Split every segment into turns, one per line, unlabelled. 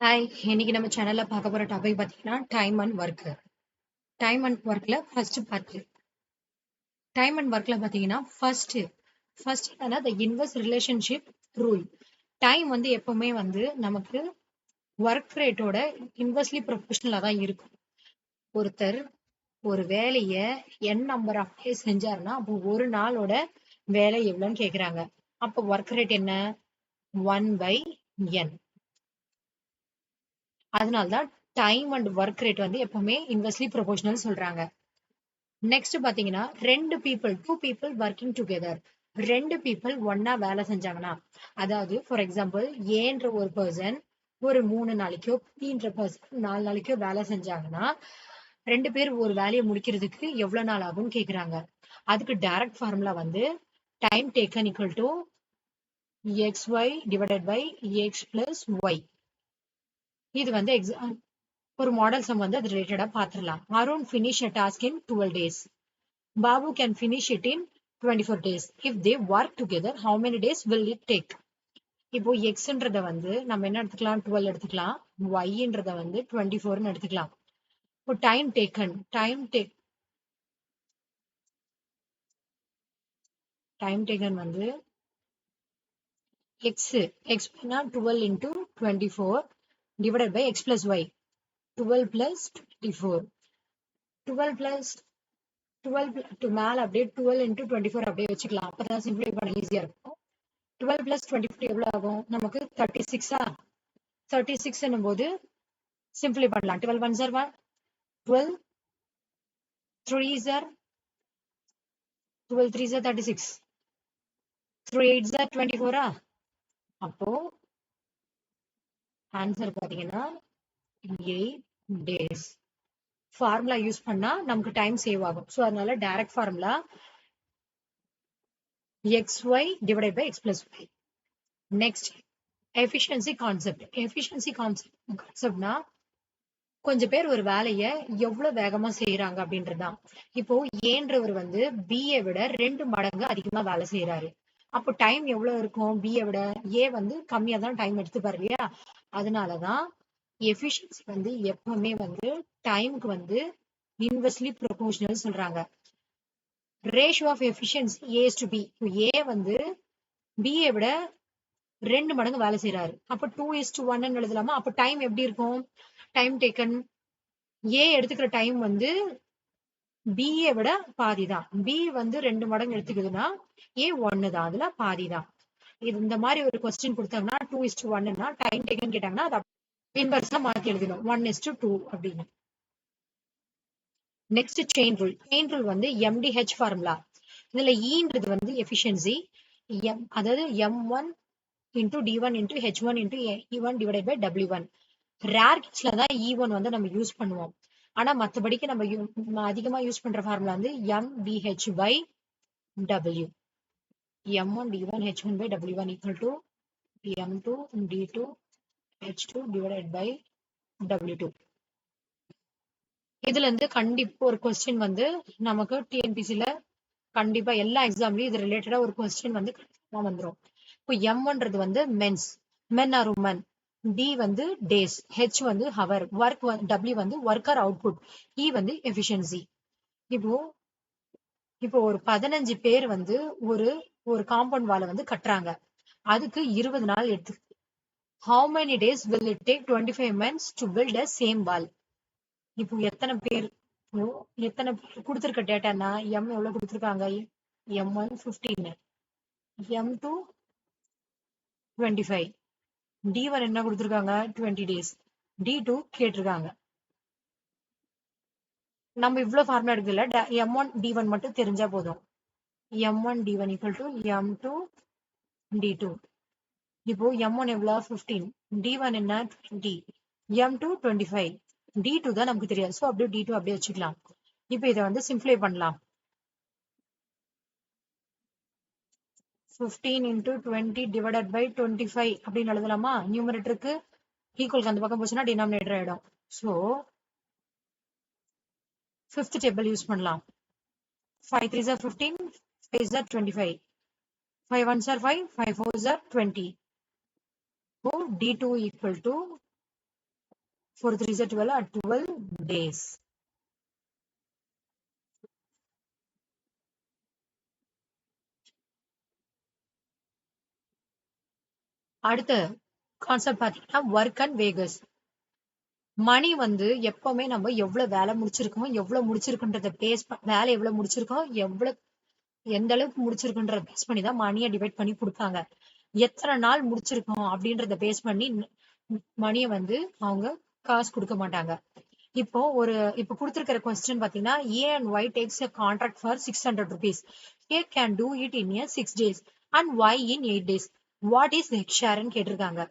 Hi, இன்னைக்கு நம்ம சேனல்ல பார்க்க போற டாபிக் பார்த்தீங்கன்னா time and work. Time and ஒர்க்ல ஃபர்ஸ்ட் பார்ட். டைம் அண்ட் ஒர்க்ல பார்த்தீங்கன்னா ஃபர்ஸ்ட் என்னன்னா த இன்வெர்ஸ் ரிலேஷன்ஷிப் ரூல். டைம் வந்து எப்பவுமே வந்து நமக்கு ஒர்க் ரேட்டோட இன்வெர்ஸ்லி ப்ரொபோஷனலா தான் இருக்கும். ஒருத்தர் ஒரு வேலையை n நம்பர் ஆஃப் டேஸ் செஞ்சாருன்னா அப்போ ஒரு நாளோட வேலை எவ்வளோன்னு கேட்குறாங்க. அப்போ ஒர்க் ரேட் என்ன? 1/n. அதனால்தான் டைம் அண்ட் ஒர்க் ரேட் வந்து எப்பவுமே இன்வெர்ஸ்லி ப்ரொபோஷனல் சொல்றாங்க. நெக்ஸ்ட் பாத்தீங்கன்னா டூ பீப்புள் ஒர்க்கிங் டுகெதர். ரெண்டு பீப்புள் ஒன்னா வேலை செஞ்சாங்கன்னா, அதாவது ஃபார் எக்ஸாம்பிள் ஏன்ற ஒரு பர்சன் ஒரு 3 நாளைக்கோ பீன்ற பர்சன் 4 நாளைக்கோ வேலை செஞ்சாங்கன்னா, ரெண்டு பேர் ஒரு வேலையை முடிக்கிறதுக்கு எவ்வளவு நாள் ஆகும்னு கேக்குறாங்க. அதுக்கு டைரக்ட் ஃபார்முலா வந்து time taken equal to xy divided by x plus y. இது வந்து ஒரு மாடல் சம் வந்து அது ரிலேட்டடா பாத்துடலாம். Arun finish a task in 12 days. Babu can finish it in 24 days. If they work together, how many days will it take? இப்போ எக்ஸ்ன்றத வந்து நம்ம என்ன எடுத்துக்கலாம்? 12 எடுத்துக்கலாம். ஒய்ன்றத வந்து 24ன்னு எடுத்துக்கலாம். இப்போ டைம் டேக்கன் வந்து X 12 into 24 divided by x plus y. 12 plus 24. 12 plus 12 மேல அப்படியே 12 into 24 அப்படியே வச்சுக்கலாம். அப்பதான் சிம்பிளை பண்ண ஈஸியா இருக்கும். 12 plus 24 எவ்வளவு ஆகும்? நமக்கு 36. 36 என்னும் போது சிம்பிளை பண்ணலாம். 12 1s are 1, 12 3s are 12 3s are 36, 3 8s are 24. அப்போ ஆன்சர் பாத்தீங்கன்னா 8 days. ஃபார்முலா யூஸ் பண்ணா நமக்கு டைம் சேவ் ஆகும். ஸோ அதனால direct formula xy divided by x plus y. Next efficiency கான்செப்ட்னா கொஞ்சம் பேர் ஒரு வேலையை எவ்வளவு வேகமா செய்யறாங்க அப்படின்றதுதான். இப்போ ஏன்றவர் வந்து பிஏ விட 2 மடங்கு அதிகமா வேலை செய்யறாரு. அப்போ டைம் எவ்வளவு இருக்கும்? பிஏ விட ஏ வந்து கம்மியா தான் டைம் எடுத்துப்பாரு இல்லையா? அதனாலதான் எஃபிஷியன்சி வந்து எப்பவுமே வந்து டைமுக்கு வந்து இன்வெர்ஸ்லி ப்ரொபோஷனல் சொல்றாங்க. Ratio of efficiency A/B. A வந்து பிஏ விட 2 மடங்கு வேலை செய்யறாரு. அப்ப 2:1 எழுதலாமா? அப்ப டைம் எப்படி இருக்கும்? டைம் டேக்கன் ஏ எடுத்துக்கிற டைம் வந்து பிஏ விட பாதி தான். பி வந்து 2 மடங்கு எடுத்துக்குதுன்னா ஏ 1 தான். அதுல பாதி தான். இது இந்த மாதிரி ஒரு கொஸ்டின் கொடுத்தாங்கன்னா 2:1ன்னா டைம் டேக்கன் கேட்டாங்கன்னா அதை இன்வெர்ஸா மாத்தி எழுதணும். 1:2 அப்படின்னு. நெக்ஸ்ட் செயின் ரூல் வந்து MDH ஃபார்முலா. இதுல ஈன்றது வந்து எஃபிஷியன்சி, அதாவது M1 into D1 into H1 into E1 divided by W1. Rare கேஸ்ல தான் E1 வந்து நம்ம யூஸ் பண்ணுவோம். ஆனா மத்தபடிக்கு நம்ம அதிகமா யூஸ் பண்ற ஃபார்முலா வந்து MDH by W. M1 D1 H1 by W1 equal to M2 D2 H2 divided by W2. இதுல இருந்து கண்டிப்பா ஒரு கொஸ்டின் வந்து நமக்கு டிஎன்பிசில கண்டிப்பா எல்லா எக்ஸாம்லயும் இது ரிலேட்டடா ஒரு கொஸ்டின் வந்து வந்துடும். இப்போ M1ன்றது வந்து மென் ஆர் உமன், D வந்து டேஸ், H வந்து ஹவர், ஒர்க் W வந்து ஒர்க்கர் அவுட்புட், E வந்து எஃபிஷியன்சி. இப்போ ஒரு 15 பேர் வந்து ஒரு காம்பவுண்ட் வாலை வந்து கட்டுறாங்க. அதுக்கு 20 நாள் எடுத்து. How many days will it take 25 months to build a same wall? இப்போ எத்தனை பேர் கொடுத்திருக்க டேட்டானா M எவ்வளவு கொடுத்திருக்காங்க? M1 15, M2 25, D1 என்ன கொடுத்திருக்காங்க? 20 days, D2 கேட்டிருக்காங்க. நம்ம இவ்வளவு ஃபார்முலா எடுக்கல, M1 D1 மட்டும் தெரிஞ்சா போதும். M1 D1 equal to M2 D2. இப்போ M1 எவ்வளவு? 15, D1 என்ன? 20, M2 25, D2 தான் நமக்கு தெரியாது. ஸோ அப்படியே D2 அப்படியே வச்சுக்கலாம். இப்போ இதை வந்து சிம்பிளை பண்ணலாம். 15 into 20 divided by 25 அப்படின்னு எழுதலாமா? நியூமரேட்டருக்கு ஈக்குவலுக்கு அந்த பக்கம் போச்சுன்னா டினாமினேட்டர் ஆயிடும். ஸோ 5th டேபிள் யூஸ் பண்ணலாம். 5 3s are 15, 5s are 25, 5 1s are 5, 5 4s are 20. So D2 equal to 4 3 is 12, 12 days. அடுத்த கான்செப்ட் பாத்தீங்கன்னா ஒர்க் அண்ட் வேகஸ். மணி வந்து எப்பவுமே நம்ம எவ்வளவு வேலை முடிச்சிருக்கோம், எவ்வளவு முடிச்சிருக்குன்றத பேஸ் வேலை எவ்வளவு முடிச்சிருக்கோம், எந்த அளவுக்கு முடிச்சிருக்குன்றத பேஸ் பண்ணி தான் மணியை டிவைட் பண்ணி கொடுப்பாங்க. எத்தனை நாள் முடிச்சிருக்கோம் அப்படின்றத பேஸ் பண்ணி மணியை வந்து அவங்க காசு கொடுக்க மாட்டாங்க. இப்போ கொடுத்திருக்கிற கொஸ்டின் பாத்தீங்கன்னா A and Y takes a contract for 600 rupees. A can do it in a 6 days and Y in 8 days. What is the share ன்னு கேட்டிருக்காங்க.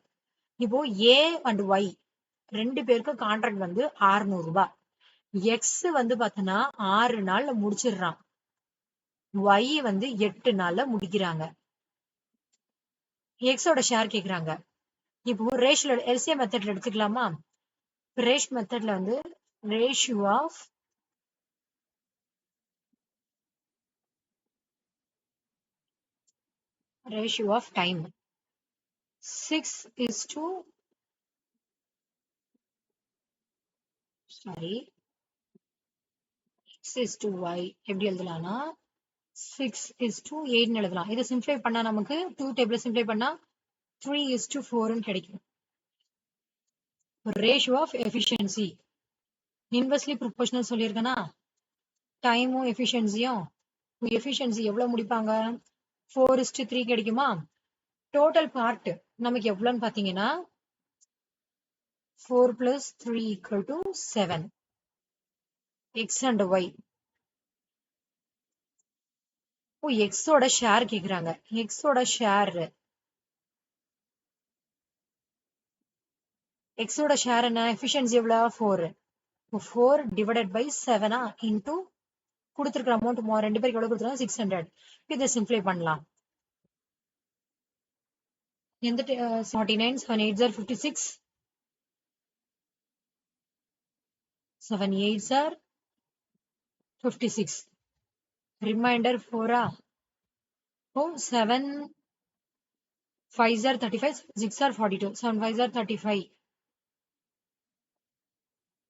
இப்போ ஏ அண்ட் ஒய் ரெண்டு பேருக்கும் கான்ட்ராக்ட் வந்து 600 ரூபாய். எக்ஸ் வந்து பாத்தீங்கன்னா 6 நாள்ல முடிச்சிடுறான், ஒய் வந்து 8 நாள்ல முடிக்கிறாங்க. எக்ஸோட ஷேர் கேக்குறாங்க. இப்போ ரேஷியோ எல்சிஎம் மெத்தட்ல எடுத்துக்கலாமா? ரேஷியோ மெத்தட்ல வந்து ரேஷியோ ஆஃப் டைம் 6:y எப்படி எழுதலாம்னா 6:8 எழுதலாம். இதை சிம்பிளை பண்ணா நமக்கு 2 டேபிள் சிம்பிளை பண்ணா 3:4 கிடைக்கும். Ratio of efficiency inversely proportional சொல்லியிருக்கேன்னா டைமும் எஃபிஷியன்சியும் எஃபிஷியன்சி எவ்வளவு முடிப்பாங்க 4:3 கிடைக்குமா? டோட்டல் பார்ட் நமக்கு எவ்வளவுன்னு பாத்தீங்கன்னா 4 + 3 = 7. எக்ஸ் அண்ட் ஒய் எக்ஸோட ஷேர் கேக்குறாங்க. எக்ஸோட ஷேர் என்ன? எஃபிஷியன்சி எவ்வளவு 4. 4 டிவைடட் பை 7 இன்டூ கொடுத்திருக்கிற அமௌண்ட் ரெண்டு பேருக்கு எவ்வளவு கொடுத்துருக்காங்க 600. இதை சிம்பிளை பண்ணலாம். எந்த 49 7 8 are 56 7 8 are 56 reminder 4 7 5 are 35 6 are 42 7 5 are 35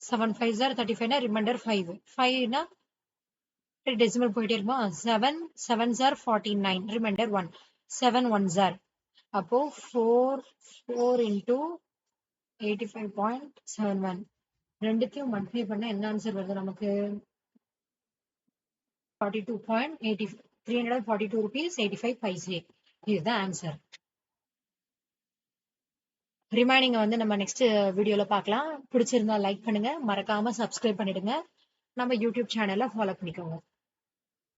7 5 are 35 னா ரிமைண்டர் 5 5 னா டெசிமல் போயிட்டே இருக்குமா 7 7s are 49 reminder 1 7 1s are அப்போ 4 into 85.71 ரெண்டுத்தையும் மல்டிப்ளை பண்ண என்ன ஆன்சர் வருது நமக்கு 42.80 342 rupees 85 paise. இதுதான் ஆன்சர். ரிமைனிங் வந்து நம்ம நெக்ஸ்ட் வீடியோல பார்க்கலாம். பிடிச்சிருந்தா லைக் பண்ணுங்க, மறக்காம சப்ஸ்கிரைப் பண்ணிடுங்க, நம்ம யூடியூப் சேனலை ஃபாலோ பண்ணிக்கோங்க.